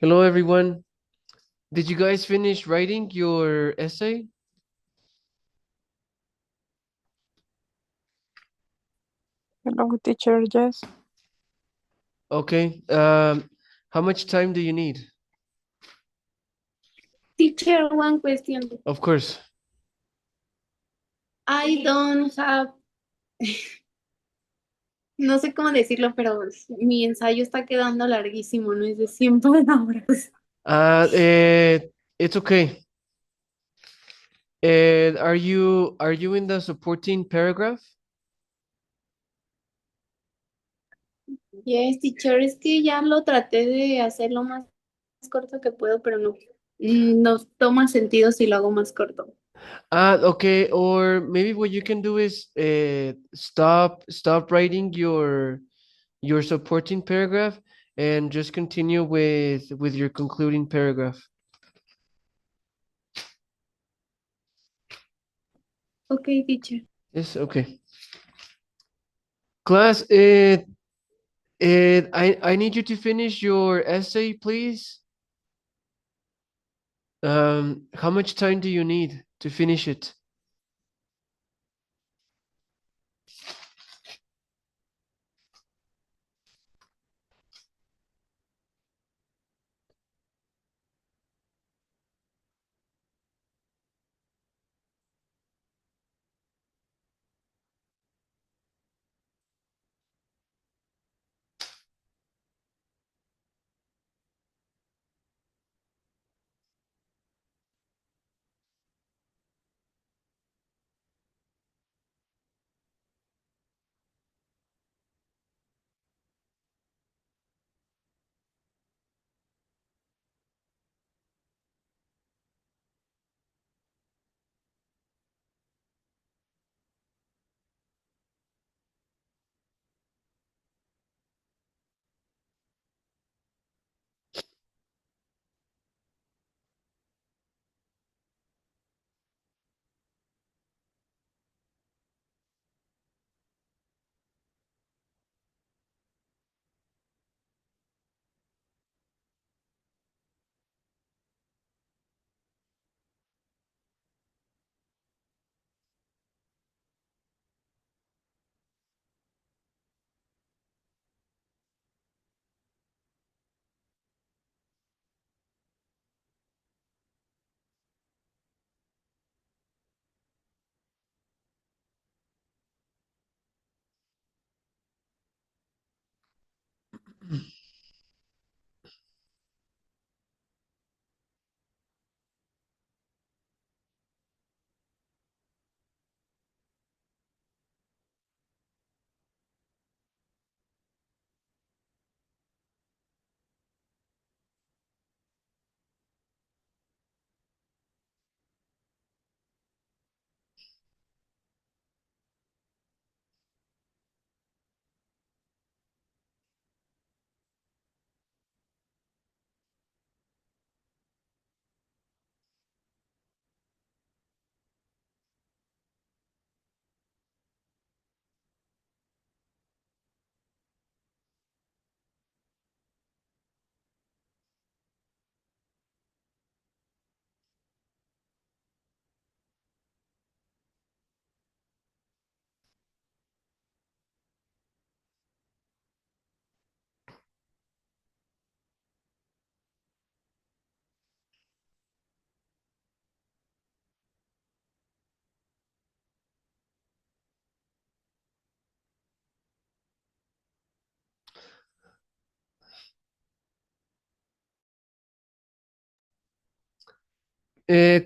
Hello, everyone. Did you guys finish writing your essay? Hello, teacher. Yes. Okay. How much time do you need? Teacher, one question. Of course. I don't have, no sé cómo decirlo, pero mi ensayo está quedando larguísimo, no es de 100 palabras. Uh, uh, it's okay. Are you in the supporting paragraph? Yes, teacher, es que ya lo traté de hacer lo más corto que puedo, pero no toma sentido si lo hago más corto. Okay. Or maybe what you can do is stop writing your supporting paragraph and just continue with your concluding paragraph. Ok, teacher. Yes. Okay. Class. I need you to finish your essay, please. How much time do you need to finish it?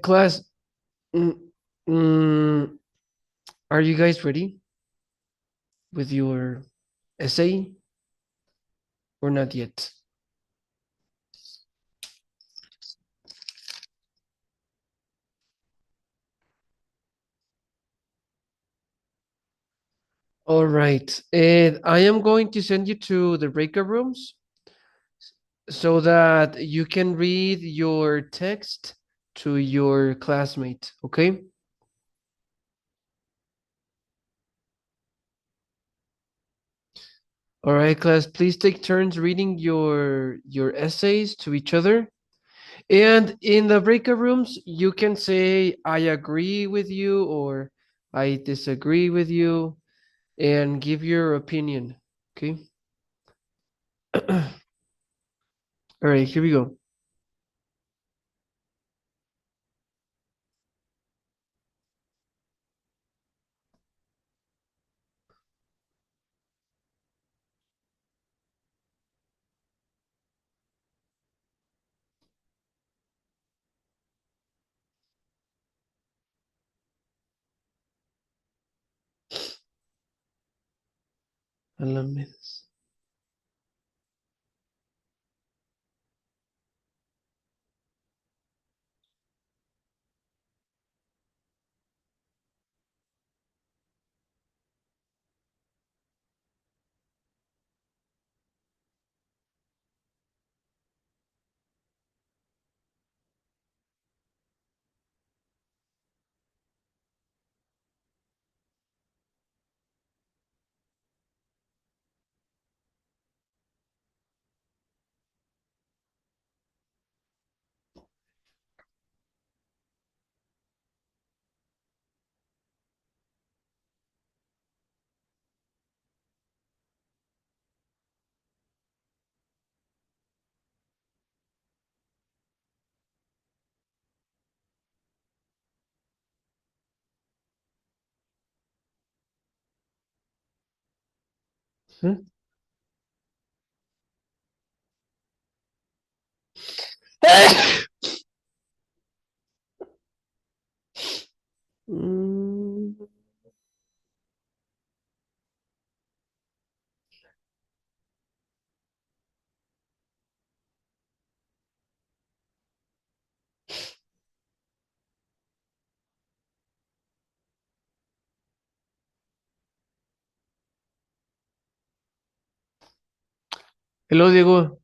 Class, mm, mm, are you guys ready with your essay or not yet? All right. And I am going to send you to the breakout rooms so that you can read your text to your classmate, okay? All right, class, please take turns reading your essays to each other. And in the breakout rooms, you can say, I agree with you or I disagree with you and give your opinion. Okay. All right, here we go. Alamedas. Huh? Mm, Hello, Diego.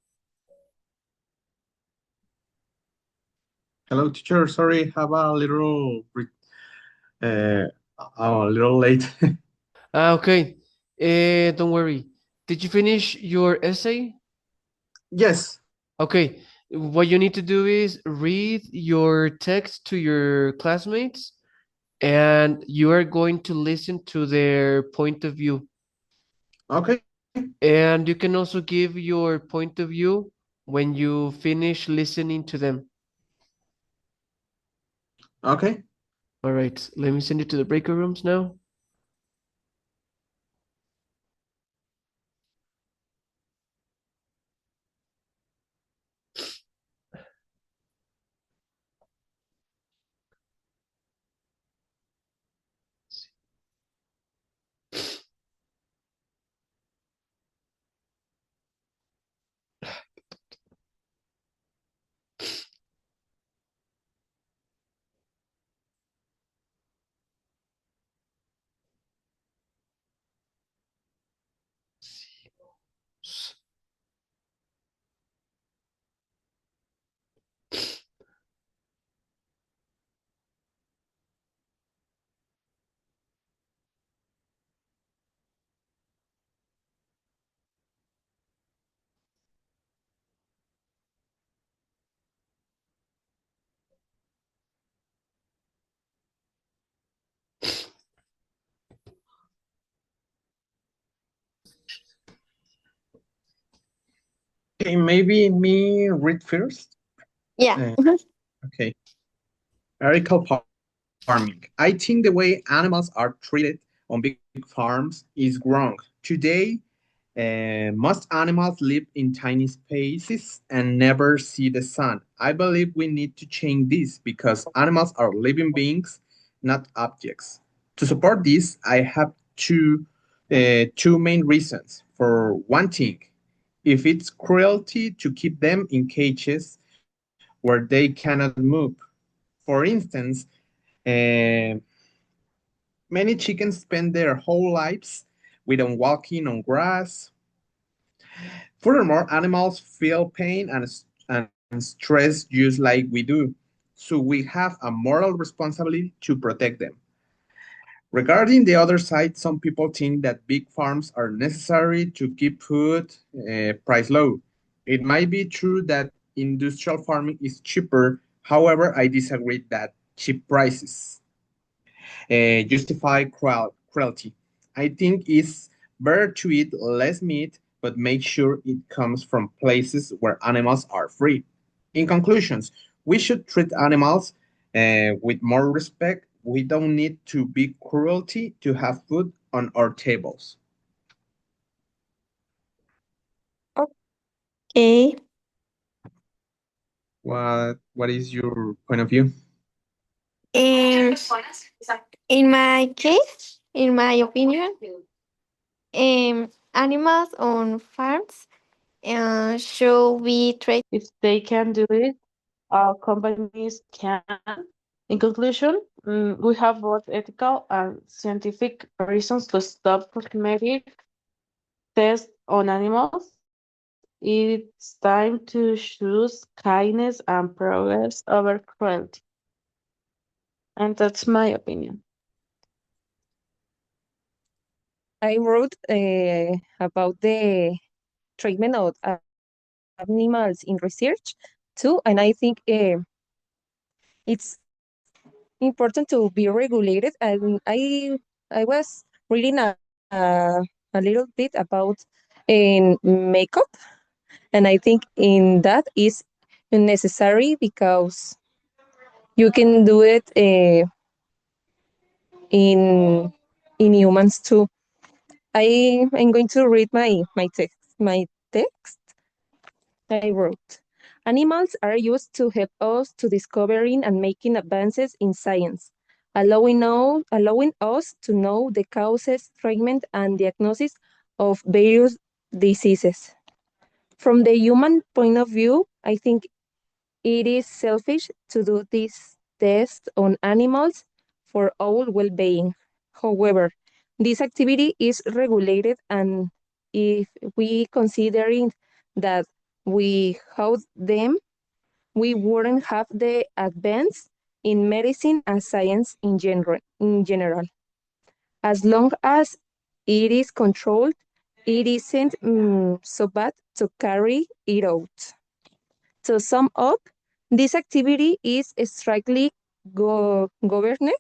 Hello, teacher. Sorry, have uh, a little late. Okay. Don't worry. Did you finish your essay? Yes. Okay. What you need to do is read your text to your classmates and you are going to listen to their point of view. Okay. And you can also give your point of view when you finish listening to them. Okay. All right. Let me send you to the breakout rooms now. Okay, maybe me read first. Yeah. Uh, okay. Vertical farming. I think the way animals are treated on big farms is wrong. Today, most animals live in tiny spaces and never see the sun. I believe we need to change this because animals are living beings, not objects. To support this, I have two main reasons. For one thing, if it's cruelty to keep them in cages where they cannot move. For instance, uh, many chickens spend their whole lives without walking on grass. Furthermore, animals feel pain and stress just like we do. So we have a moral responsibility to protect them. Regarding the other side, some people think that big farms are necessary to keep food price low. It might be true that industrial farming is cheaper. However, I disagree that cheap prices justify cruelty. I think it's better to eat less meat, but make sure it comes from places where animals are free. In conclusions, we should treat animals with more respect. We don't need to be cruelty to have food on our tables. Okay. What is your point of view? Um, in my case, in my opinion, animals on farms should be treated. If they can do it, companies can. In conclusion, we have both ethical and scientific reasons to stop cosmetic tests on animals. It's time to choose kindness and progress over cruelty. And that's my opinion. I wrote about the treatment of animals in research too, and I think it's important to be regulated. And I was reading a, a little bit about in makeup, and I think in that is necessary because you can do it in humans too. I am going to read my text I wrote. Animals are used to help us to discovering and making advances in science, allowing us to know the causes, treatment, and diagnosis of various diseases. From the human point of view, I think it is selfish to do this test on animals for our well-being. However, this activity is regulated, and if we considering that we house them, we wouldn't have the advance in medicine and science in general. As long as it is controlled, it isn't so bad to carry it out. To sum up, this activity is strictly governed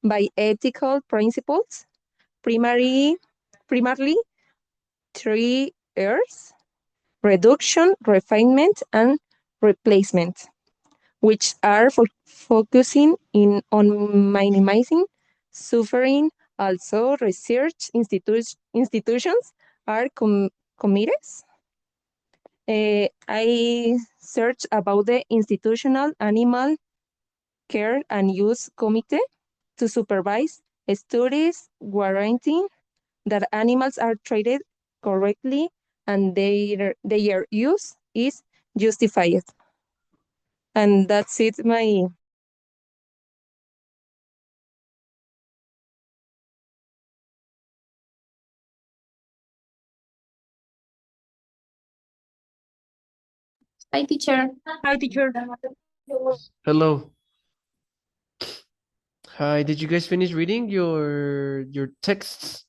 by ethical principles, primarily three R's: reduction, refinement, and replacement, which are focusing on minimizing suffering. Also, research institutions are committed. I searched about the Institutional Animal Care and Use Committee to supervise studies guaranteeing that animals are treated correctly and their use is justified. And that's it, my Hi, teacher. Hi, teacher. Hello. Hi, did you guys finish reading your texts?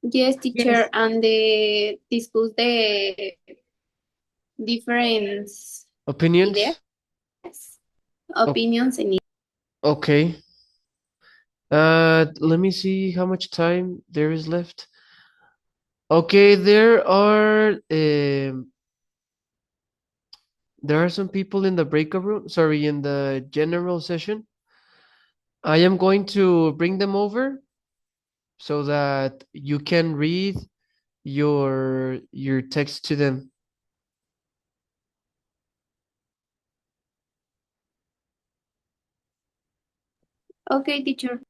Yes, teacher, and they discuss the different Opinions? ideas, opinions, and Okay. Let me see how much time there is left. Okay, there are some people in the breakout room, sorry, in the general session. I am going to bring them over so that you can read your text to them. okay, teacher.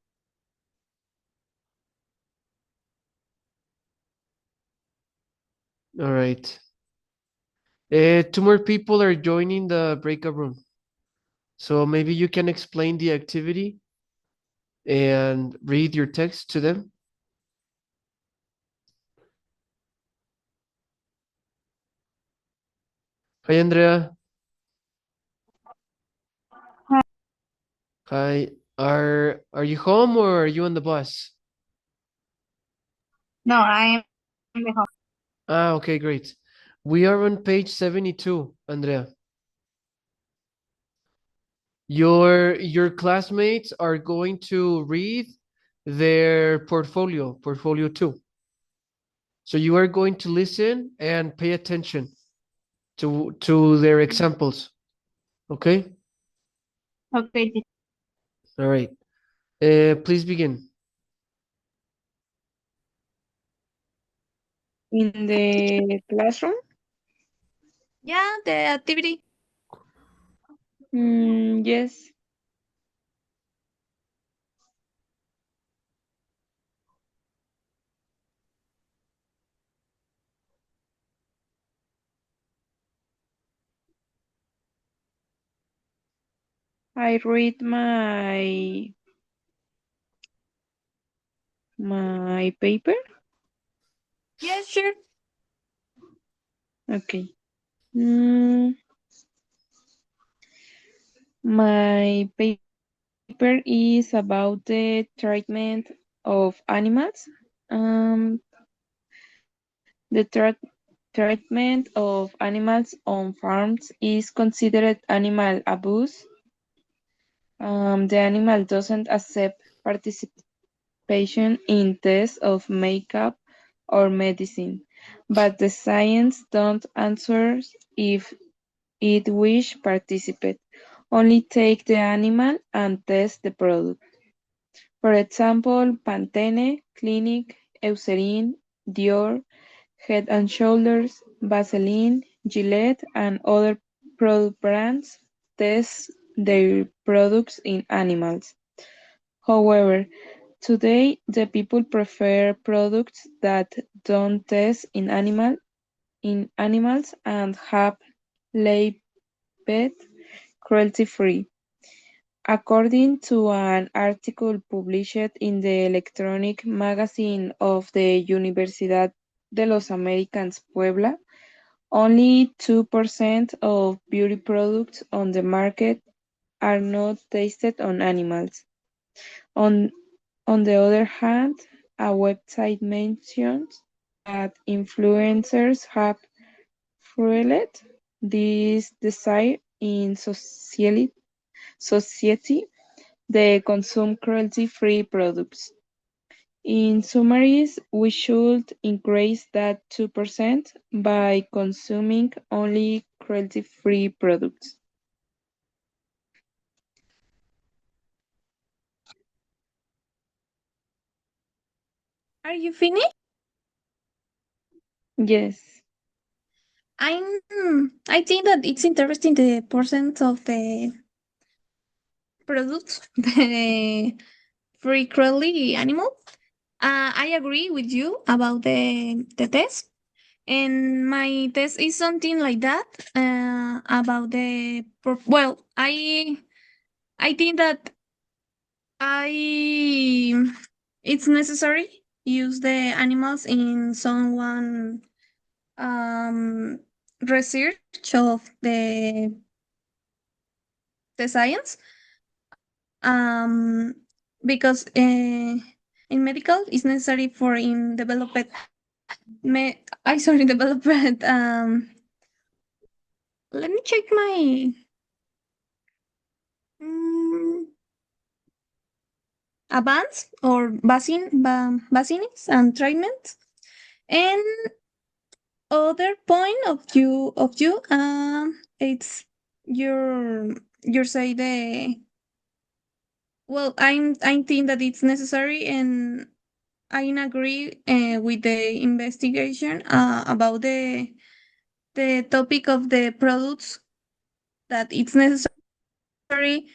All right. Two more people are joining the breakout room. So maybe you can explain the activity and read your text to them. Hi, Andrea. Hi. Hi. Are you home or are you on the bus? No, I am the home. Ah, okay, great. We are on page 72, Andrea. Your classmates are going to read their portfolio 2. So you are going to listen and pay attention to their examples. Okay? Okay. All right. Please begin. In the classroom, Yeah, the activity. yes, I read my paper. Yeah, sure. Okay. Mm, my paper is about the treatment of animals. The treatment of animals on farms is considered animal abuse. The animal doesn't accept participation in tests of makeup or medicine, but the science don't answer if it wish participate. Only take the animal and test the product. For example, Pantene, Clinique, Eucerin, Dior, Head and Shoulders, Vaseline, Gillette, and other product brands test their products in animals. However, today the people prefer products that don't test in animals and have labeled cruelty-free. According to an article published in the electronic magazine of the Universidad de los Americans Puebla, only 2% of beauty products on the market are not tested on animals. On, on the other hand, a website mentions that influencers have fueled this desire in society they consume cruelty-free products. In summaries, we should increase that 2% by consuming only cruelty-free products. Are you finished? Yes. I'm. I think that it's interesting the percent of the products the free cruelty animal. I agree with you about the test, and my test is something like that. About well, I think that I it's necessary use the animals in someone research of the science um because in medical it's necessary for in developed I sorry development let me check my mm, advance or vaccines and treatments and other point of you it's your you say the well I think that it's necessary and I agree with the investigation about the topic of the products that it's necessary.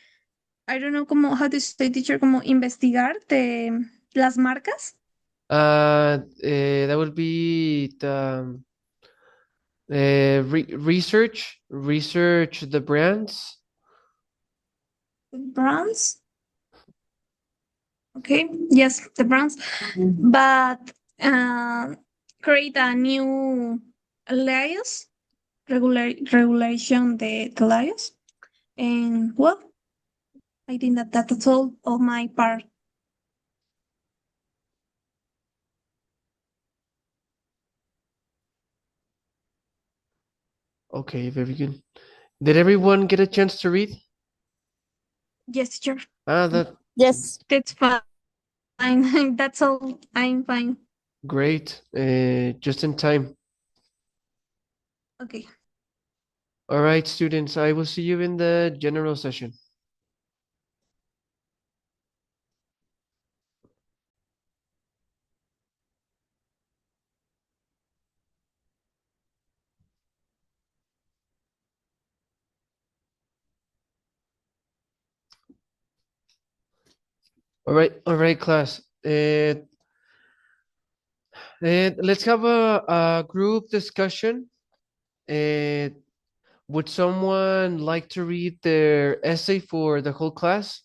I don't know como how to say teacher como investigar las marcas. That would be the research the brands. Brands. Okay, yes, the brands, but create a new layers regulation the layers and well I think that that's all of my part. Okay, very good. Did everyone get a chance to read? Yes, teacher. That Yes. That's fine. That's all. I'm fine. great. Just in time. Okay. All right, students, I will see you in the general session. All right, class. Let's have a group discussion. Would someone like to read their essay for the whole class?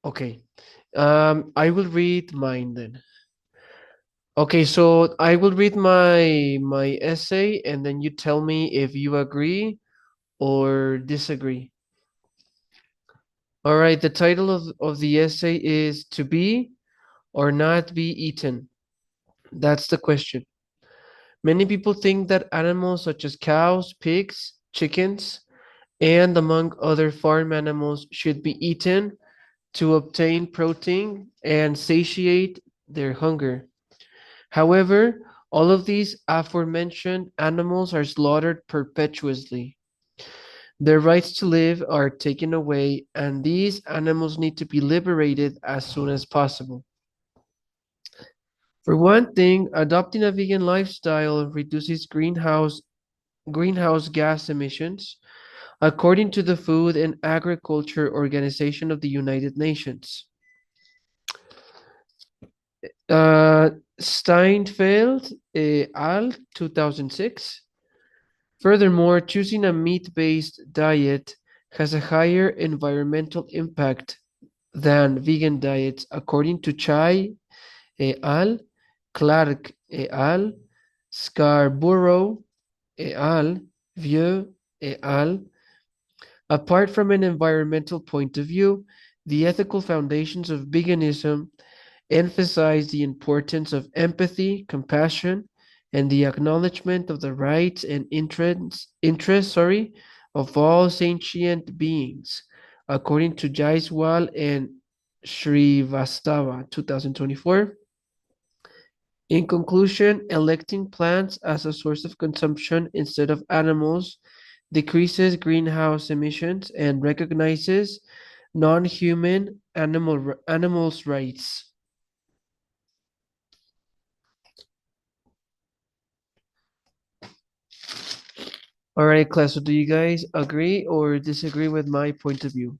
Okay. I will read mine then. Okay, so I will read my essay and then you tell me if you agree or disagree. All right, the title of the essay is To Be or Not Be Eaten. That's the question. Many people think that animals such as cows, pigs, chickens, and among other farm animals should be eaten to obtain protein and satiate their hunger. However, all of these aforementioned animals are slaughtered perpetuously. Their rights to live are taken away, and these animals need to be liberated as soon as possible. For one thing, adopting a vegan lifestyle reduces greenhouse gas emissions, according to the Food and Agriculture Organization of the United Nations. Uh, Steinfeld al. 2006. Furthermore, choosing a meat-based diet has a higher environmental impact than vegan diets, according to Chai al., Clark al., Scarborough al., Vieux al. Apart from an environmental point of view, the ethical foundations of veganism emphasize the importance of empathy, compassion, and the acknowledgement of the rights and interests of all sentient beings, according to Jaiswal and Srivastava, 2024. In conclusion, electing plants as a source of consumption instead of animals decreases greenhouse emissions and recognizes non-human animals' rights. All right, class, so do you guys agree or disagree with my point of view?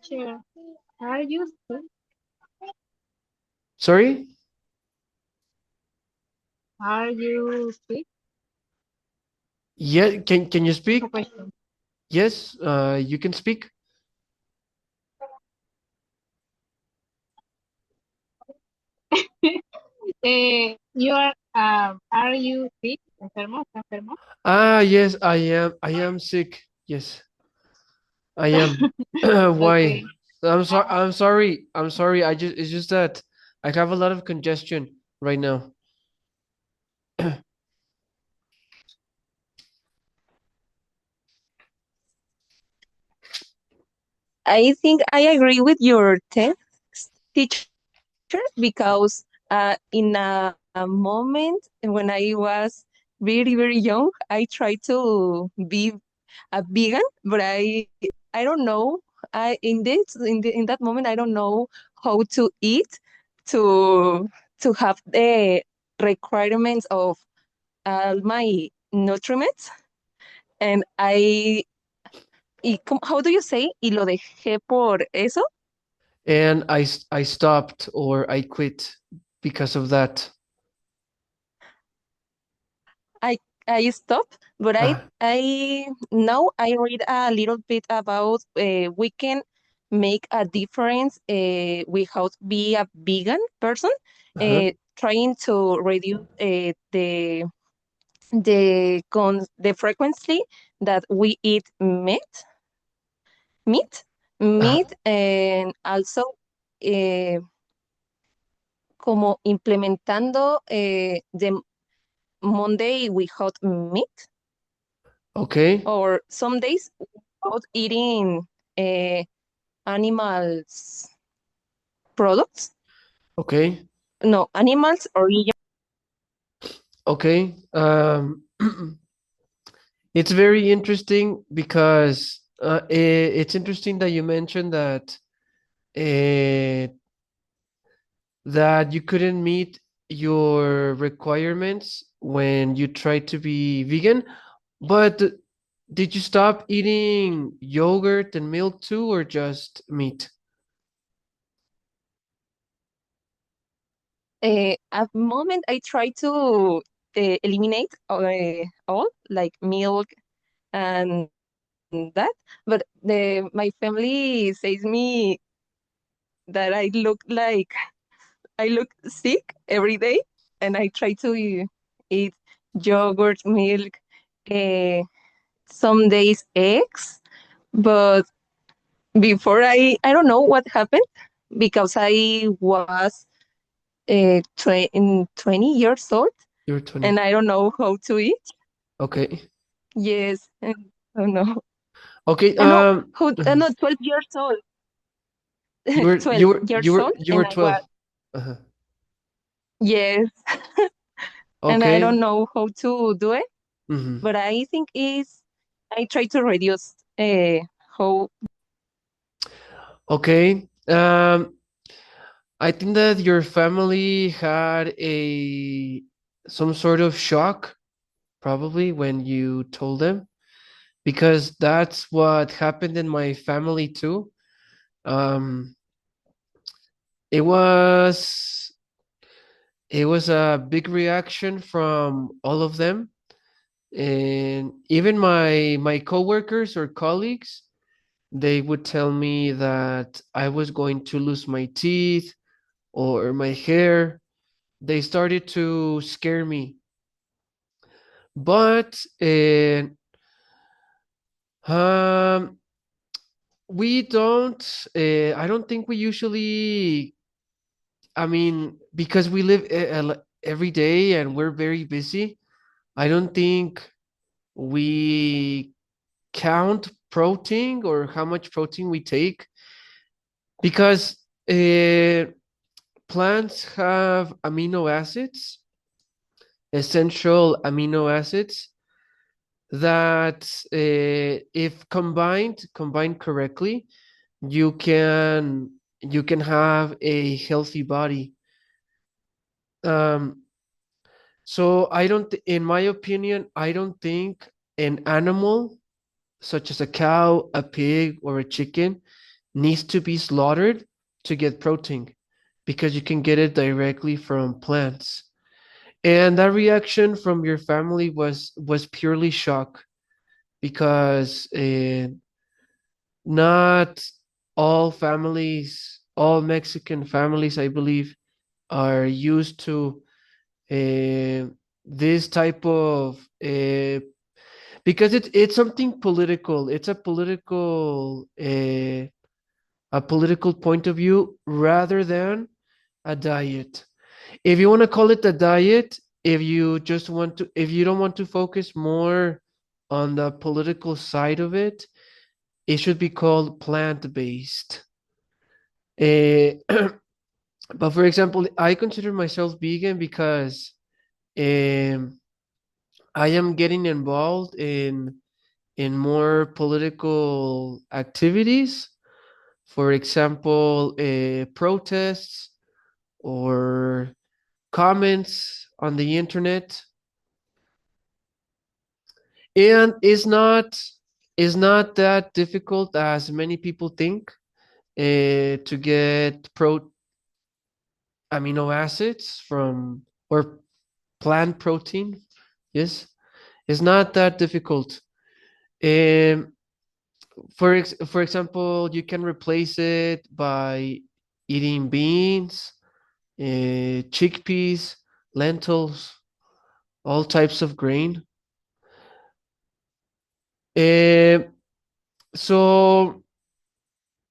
Teacher, are you sick? Sorry? Are you sick? Yeah, can you speak? Question. Yes, you can speak. Are you sick? Enfermo? Enfermo? Ah, yes, I am sick. Yes, I am. Why? Okay. I'm sorry. It's just that I have a lot of congestion right now. I think I agree with your text, teacher, because in a moment when I was very, very young, I tried to be a vegan, but I don't know. In that moment I don't know how to eat to to have the requirements of all my nutrients, and how do you say? Y lo dejé por eso. And I stopped or I quit because of that. I I stopped, but Ah, I now I read a little bit about we can make a difference without be a vegan person, uh-huh. trying to reduce the frequency that we eat meat, Uh, and also eh, como implementando the Monday without meat, okay, or some days without eating uh, animals products. okay, No, animals origin. okay. It's very interesting because it's interesting that you mentioned uh, that you couldn't meet your requirements when you tried to be vegan, but did you stop eating yogurt and milk too, or just meat? At the moment, I try to eliminate all like milk and that, but my family says me that I look sick every day, and I try to eat yogurt, milk, uh, some days eggs, but before I don't know what happened because I was in 20 years old, You're and 20. I don't know how to eat. Okay. Yes, and I don't know. Okay. No, who? No, 12 years old. You were you 12 were you years were old, you and were I was 12. Uh-huh. yes, and I don't Okay. know how to do it. Hmm. But I think is I try to reduce how Okay. I think that your family had a some sort of shock probably when you told them, because that's what happened in my family too. Um, it was it was a big reaction from all of them, and even my coworkers or colleagues, they would tell me that I was going to lose my teeth or my hair. They started to scare me, but um, we don't. I don't think we usually. I mean, because we live every day and we're very busy, I don't think we count protein or how much protein we take, because plants have amino acids, essential amino acids that if combined correctly, you can you can have a healthy body. Um, so I don't, in my opinion, I don't think an animal such as a cow, a pig, or a chicken needs to be slaughtered to get protein, because you can get it directly from plants. And that reaction from your family was purely shock, because not all families, all Mexican families, I believe, are used to uh, this type of because it's something political. It's a political point of view rather than a diet. If you want to call it a diet, if you don't want to focus more on the political side of it, it should be called plant-based. Uh, but for example, I consider myself vegan because um, I am getting involved in more political activities. For example, protests or comments on the internet, and it's not that difficult as many people think to get amino acids from or plant protein. Yes, it's not that difficult. Um, for example, you can replace it by eating beans, chickpeas, lentils, all types of grain. Um, so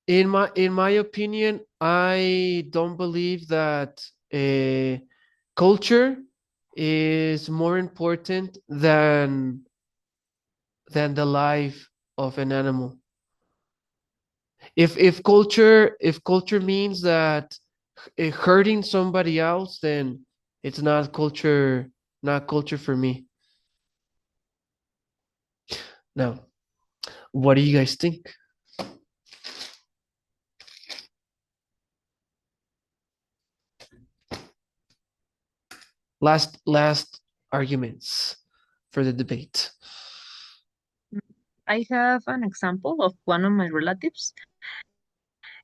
in my opinion, I don't believe that culture is more important than the life of an animal. If culture means that hurting somebody else, then it's not culture for me. Now, what do you guys think? Last arguments for the debate. I have an example of one of my relatives.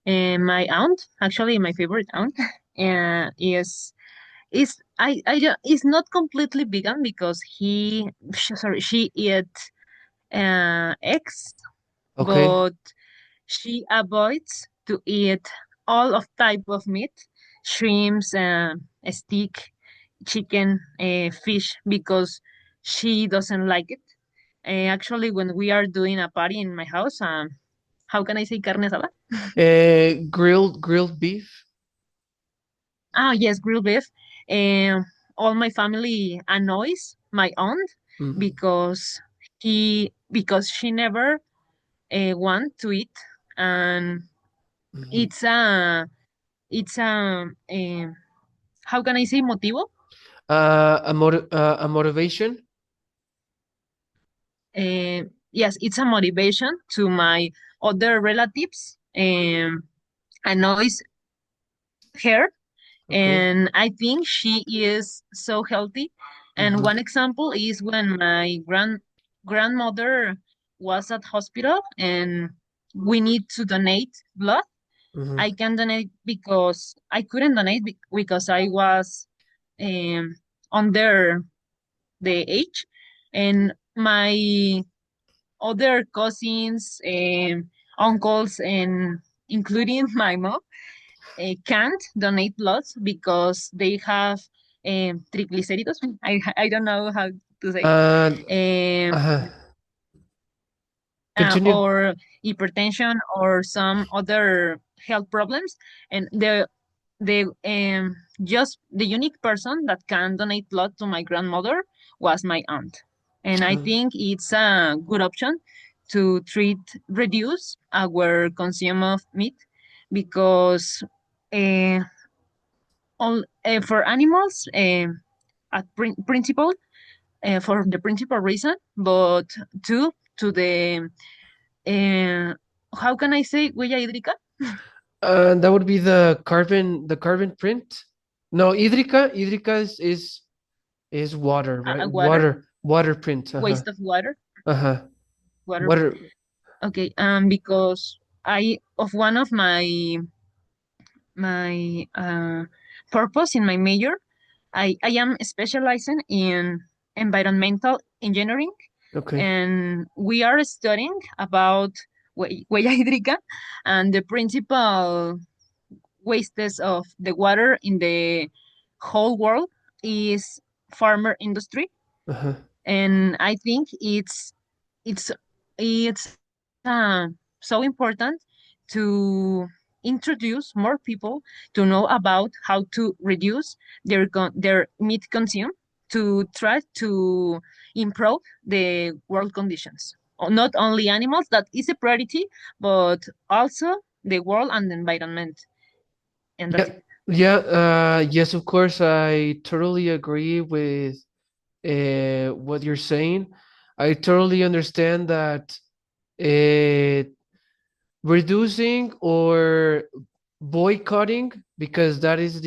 My aunt, actually my favorite aunt, is not completely vegan because she eat eggs, Okay. but she avoids to eat all of type of meat, shrimps, steak, chicken, fish, because she doesn't like it. Actually, when we are doing a party in my house, how can I say carne asada? Grilled beef. Ah, yes, grilled beef. Um, all my family annoys my aunt Mhm, because she never want to eat, and mhm. it's a how can I say motivo? A motivation. Yes, it's a motivation to my other relatives. Annoys her, Okay. and I think she is so healthy. And Mhm, one example is when my grandmother was at hospital and we need to donate blood. mhm. I can donate because I couldn't donate because I was um, under the age, and my other cousins, uncles, and including my mom can't donate blood because they have triglicéridos. I don't know how to say, And um, uh, continue. or hypertension or some other health problems, and the just the unique person that can donate blood to my grandmother was my aunt, and I think it's a good option to reduce our consume of meat because uh, all for animals at principle for the principal reason, but two to the uh, how can I say huella hídrica? And that would be the carbon print. No, hídrica is water, right? Water, Water print. Uh-huh. waste of water, Uh-huh. water. Water. Okay, because I of one of my purpose in my major, I am specializing in environmental engineering, Okay. and we are studying about huella hídrica and the principal wastes of the water in the whole world is farmer industry, Uh-huh. and I think it's so important to introduce more people to know about how to reduce their meat consume to try to improve the world conditions. Not only animals, that is a priority, but also the world and the environment. And that's Yeah. it. Yeah. Yes, of course. I totally agree with what you're saying. I totally understand that uh, reducing or boycotting, because that is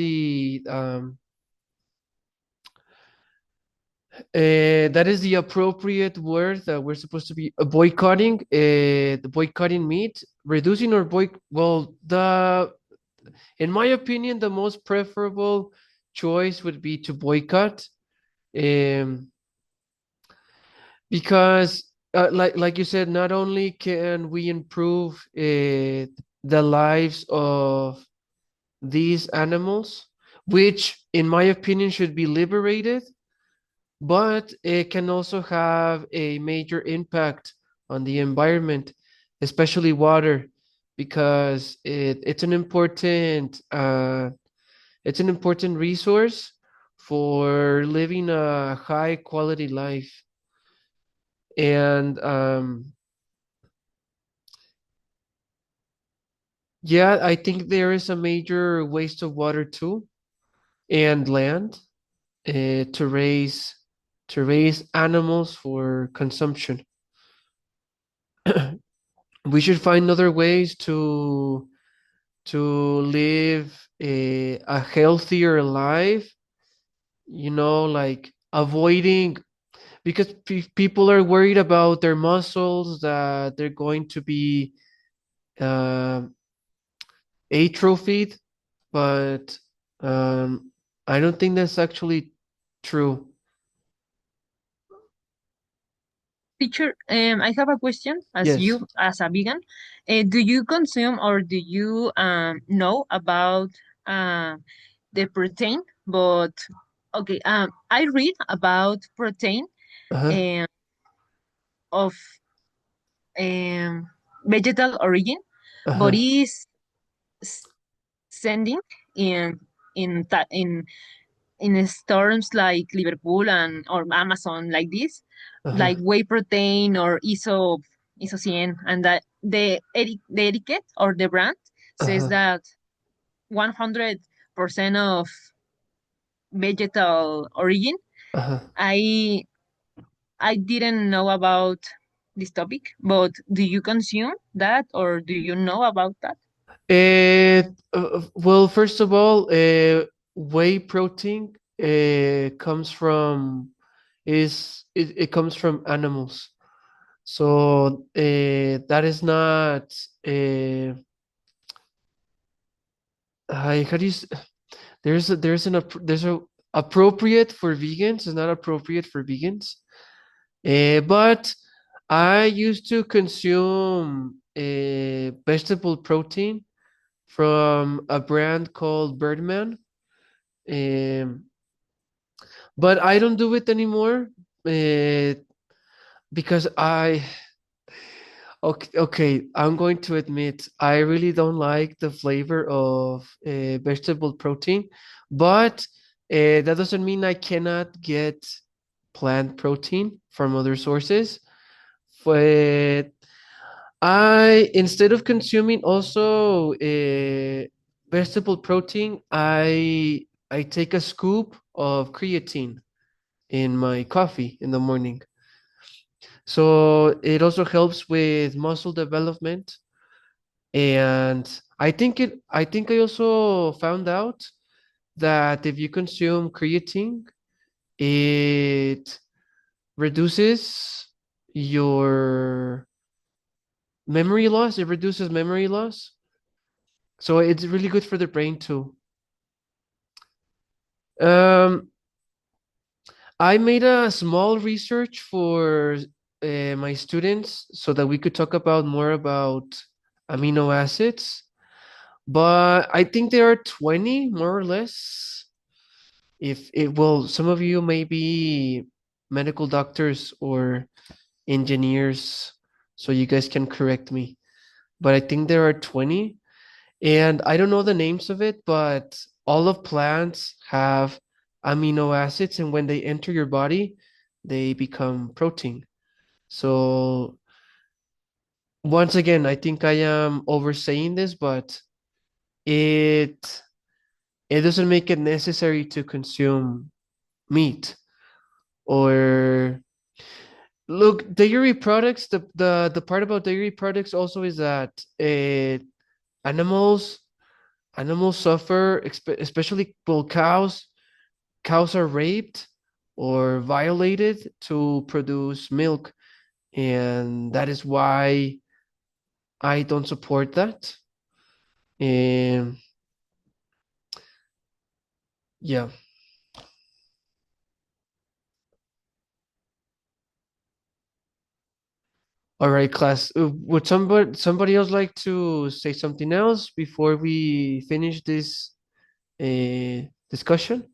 That is the appropriate word that we're supposed to be boycotting. The boycotting meat, reducing or well, in my opinion, the most preferable choice would be to boycott. Um, because like you said, not only can we improve the lives of these animals, which in my opinion should be liberated, but it can also have a major impact on the environment, especially water, because it's an important resource for living a high quality life. And yeah, I think there is a major waste of water too, and land to raise animals for consumption. We should find other ways to live a healthier life, like avoiding, because people are worried about their muscles, that they're going to be uh, atrophied, but um, I don't think that's actually true. Teacher, I have a question. As Yes. you, as a vegan, do you consume or do you know about uh, the protein? But okay, I read about protein Uh-huh. um, of um, vegetal origin, but Uh-huh. is s- sending in in storms like Liverpool and or Amazon like this, Uh-huh. like whey protein or isocyan, and that the etiquette or the brand says Uh-huh. that 100% of vegetal origin. Uh-huh. I I didn't know about this topic, but do you consume that or do you know about that? Well, first of all, whey protein it comes from animals. So that is not how do you there's a appropriate for vegans. It's not appropriate for vegans. But I used to consume vegetable protein from a brand called Birdman. Um, but I don't do it anymore uh, because okay, I'm going to admit I really don't like the flavor of vegetable protein, but that doesn't mean I cannot get plant protein from other sources. But instead of consuming also vegetable protein, I take a scoop of creatine in my coffee in the morning. So it also helps with muscle development. And I think I also found out that if you consume creatine, it reduces your memory loss. It reduces memory loss. So it's really good for the brain too. Um, I made a small research for my students so that we could talk about more about amino acids, but I think there are 20 more or less. If it will, some of you may be medical doctors or engineers, so you guys can correct me. But I think there are 20. And I don't know the names of it, but all of plants have amino acids, and when they enter your body, they become protein. So once again, I think I am oversaying this, but it it doesn't make it necessary to consume meat or look, dairy products. The part about dairy products also is that animals animals suffer, especially well, cows are raped or violated to produce milk. And that is why I don't support that. And yeah. All right, class. Would somebody else like to say something else before we finish this discussion?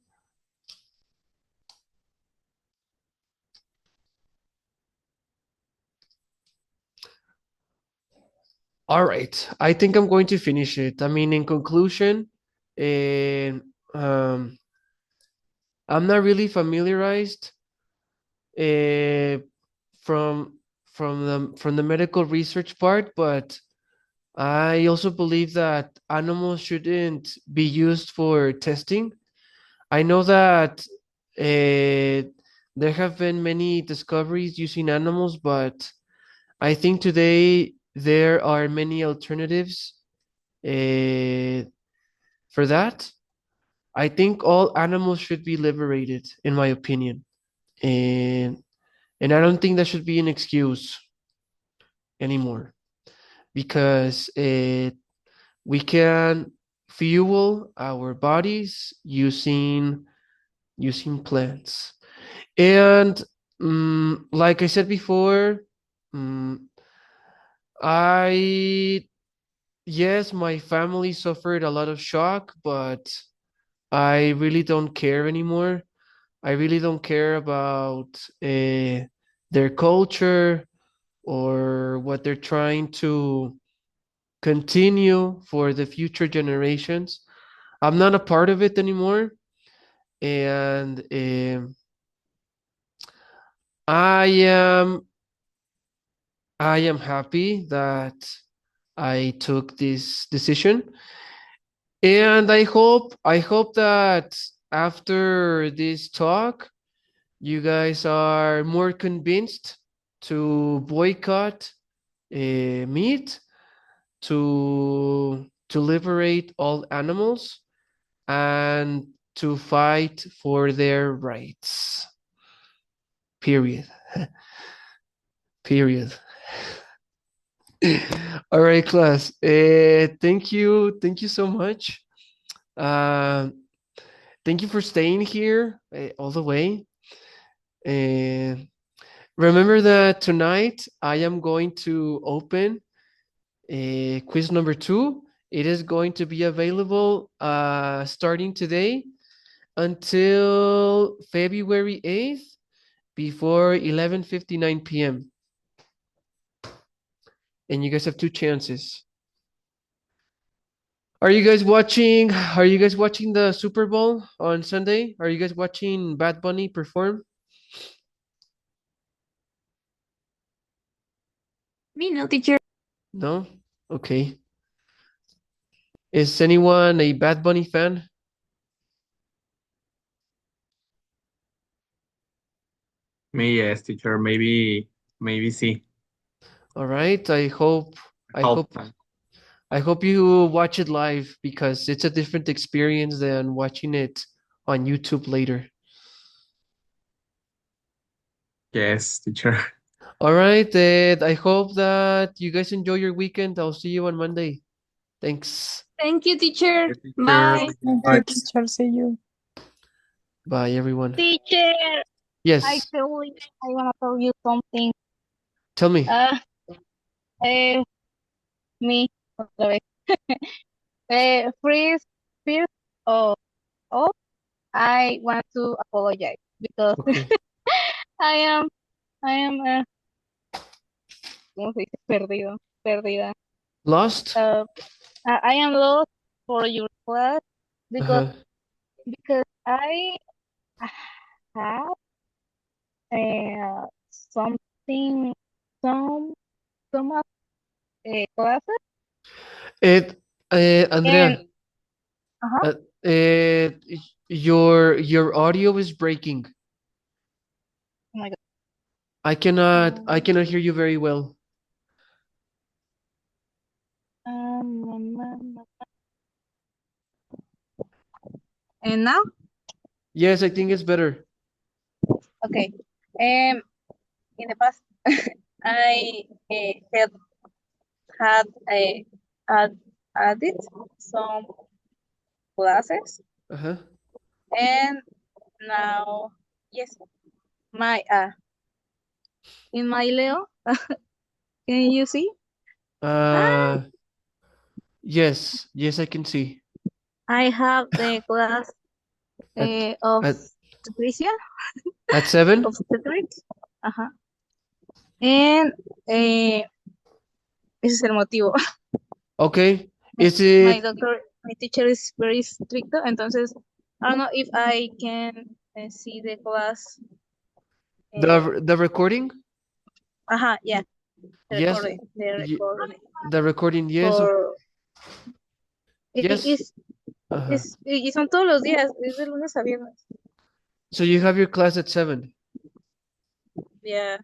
All right, I think I'm going to finish it. I mean, in conclusion, and I'm not really familiarized uh, from from the medical research part, but I also believe that animals shouldn't be used for testing. I know that there have been many discoveries using animals, but I think today there are many alternatives uh, for that. I think all animals should be liberated, in my opinion, and I don't think that should be an excuse anymore because we can fuel our bodies using plants. And like I said before, mm, I yes, my family suffered a lot of shock, but I really don't care anymore. I really don't care about their culture or what they're trying to continue for the future generations. I'm not a part of it anymore, and I am I am happy that I took this decision, and I hope that after this talk, you guys are more convinced to boycott meat, to liberate all animals, and to fight for their rights. Period. Period. All right, class. Thank you so much. Uh, Thank you for staying here all the way. And remember that tonight I am going to open quiz number 2. It is going to be available starting today until February 8th before 11:59 p.m. And you guys have 2 chances. Are you guys watching the Super Bowl on Sunday? Are you guys watching Bad Bunny perform? Me no, teacher. No? Okay. Is anyone a Bad Bunny fan? Me, yes, teacher. Maybe see. All right. I Hope. hope I hope you watch it live because it's a different experience than watching it on YouTube later. Yes, teacher. All right, Ed. I hope that you guys enjoy your weekend. I'll see you on Monday. Thanks. Thank you, teacher. Yes, teacher. Bye. Thank Bye. you, teacher. See you. Bye, everyone. Teacher, Yes, I wanna tell you something. tell me. Eh, me, otra vez. First, first of all, I want to apologize because Okay. I am, I am, ¿cómo se dice? Perdida. Lost? I am lost for your class because Uh-huh. I have something, some of classes Ed, and Andrea, uh-huh. uh, Ed, your audio is breaking. Oh my God. I cannot hear you very well. And now? Yes, I think it's better. Okay. In the past, I had had added some classes, Uh-huh. and now, yes, my in my Leo, can you see? Uh, yes, yes, I can see. I have the class At of at obstetricia, at 7? obstetrics, ajá. And ese es el motivo. Okay. Is My it doctor, my teacher is very stricto, entonces I don't know if I can see the class. the recording? Yeah, Yes, the y recording the recording, yes, for yes. Uh-huh. y son todos los días, es de lunes a viernes. So you have your class at 7. Yeah,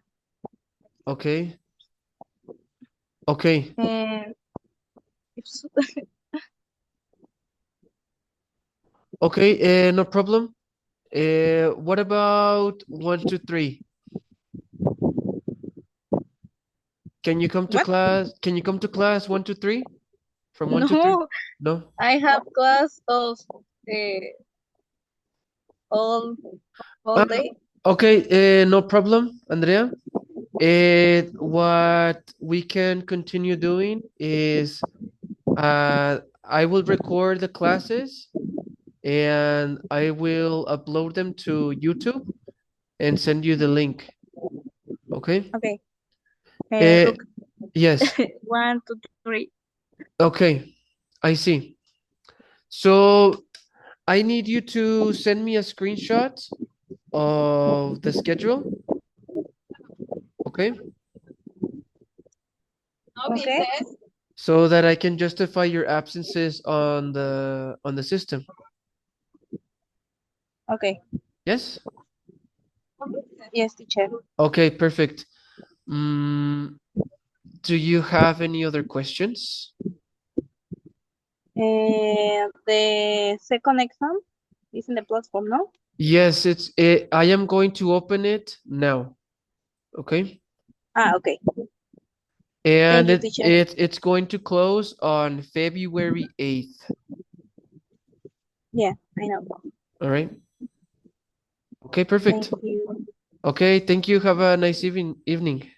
Okay. Okay. and Okay, no problem. What about 1, 2, 3? Can you come to what? class? Can you come to class 1, 2, 3? From 1 to 3? No, No? I have class of uh, all Ah, day. okay, no problem, Andrea. What we can continue doing is I will record the classes and I will upload them to YouTube and send you the link. Okay? Okay, Uh, look, yes. 1, 2, 3. Okay, I see. So I need you to send me a screenshot of the schedule. Okay? Okay, So that I can justify your absences on the system. okay, Yes? yes, teacher. Okay, perfect. Mm, do you have any other questions? The second exam is in the platform, no? Yes, I am going to open it now. Okay? Okay. And Thank you, teacher. it's going to close on February 8th. Yeah, I know. All right? Okay, Thank perfect. you. Okay, thank you. Have a nice evening.